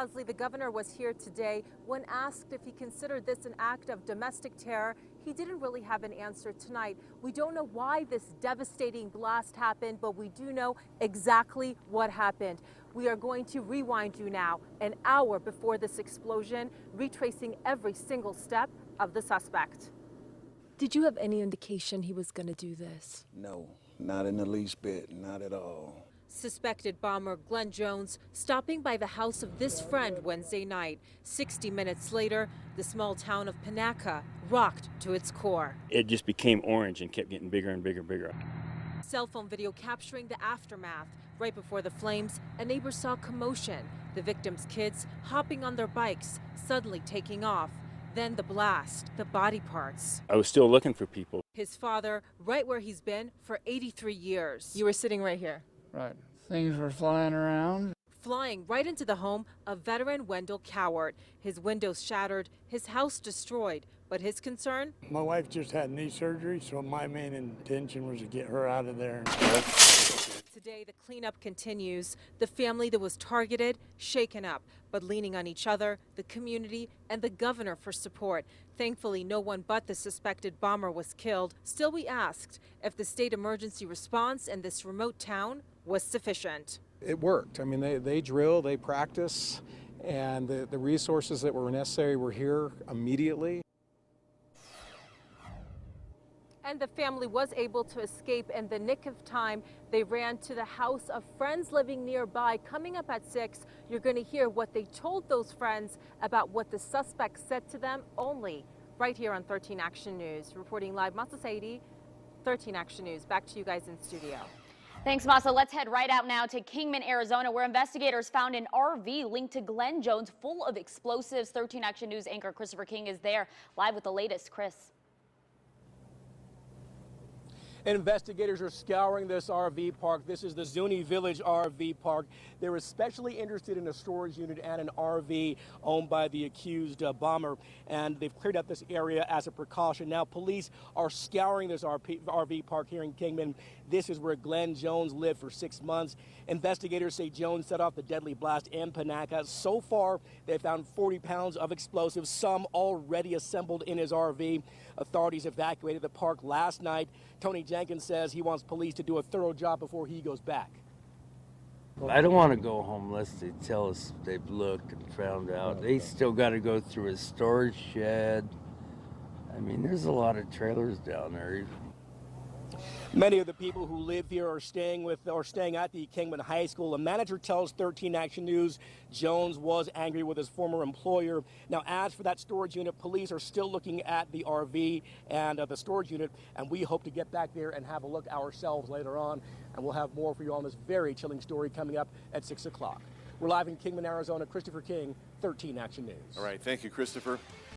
Leslie, the governor was here today. When asked if he considered this an act of domestic terror, he didn't really have an answer tonight. We don't know why this devastating blast happened, but we do know exactly what happened. We are going to rewind you now an hour before this explosion, retracing every single step of the suspect. Did you have any indication he was going to do this? No, not in the least bit, not at all. Suspected bomber Glen Jones stopping by the house of this friend Wednesday night. 60 minutes later, the small town of Panaca rocked to its core. It just became orange and kept getting bigger and bigger and bigger. Cell phone video capturing the aftermath. Right before the flames, a neighbor saw commotion. The victims' kids hopping on their bikes, suddenly taking off. Then the blast, the body parts. I was still looking for people. His father, right where he's been for 83 years. You were sitting right here. Right. Things were flying around. Flying right into the home of veteran Wendell Cowart. His windows shattered, his house destroyed. But his concern? My wife just had knee surgery, so my main intention was to get her out of there. Today, the cleanup continues. The family that was targeted, shaken up, but leaning on each other, the community, and the governor for support. Thankfully, no one but the suspected bomber was killed. Still, we asked if the state emergency response in this remote town was sufficient. It worked. I mean, they drill, they practice, and the resources that were necessary were here immediately. And the family was able to escape in the nick of time. They ran to the house of friends living nearby. Coming up at 6, you're going to hear what they told those friends about what the suspect said to them only right here on 13 Action News. Reporting live, Masa Saidi, 13 Action News. Back to you guys in studio. Thanks, Masa. Let's head right out now to Kingman, Arizona, where investigators found an RV linked to Glen Jones full of explosives. 13 Action News anchor Christopher King is there live with the latest. Chris. Investigators are scouring this RV park. This is the Zuni Village RV park. They're especially interested in a storage unit and an RV owned by the accused bomber, and they've cleared up this area as a precaution. Now, police are scouring this RV park here in Kingman. This is where Glen Jones lived for 6 months. Investigators say Jones set off the deadly blast in Panaca. So far, they found 40 pounds of explosives, some already assembled in his RV. Authorities evacuated the park last night. Tony Jenkins says he wants police to do a thorough job before he goes back. I don't want to go home unless they tell us they've looked and found out. They still got to go through a storage shed. I mean, there's a lot of trailers down there. Many of the people who live here are staying at the Kingman High School. A manager tells 13 Action News Jones was angry with his former employer. Now, as for that storage unit, police are still looking at the RV and the storage unit, and we hope to get back there and have a look ourselves later on. And we'll have more for you on this very chilling story coming up at 6 o'clock. We're live in Kingman, Arizona. Christopher King, 13 Action News. All right, thank you, Christopher.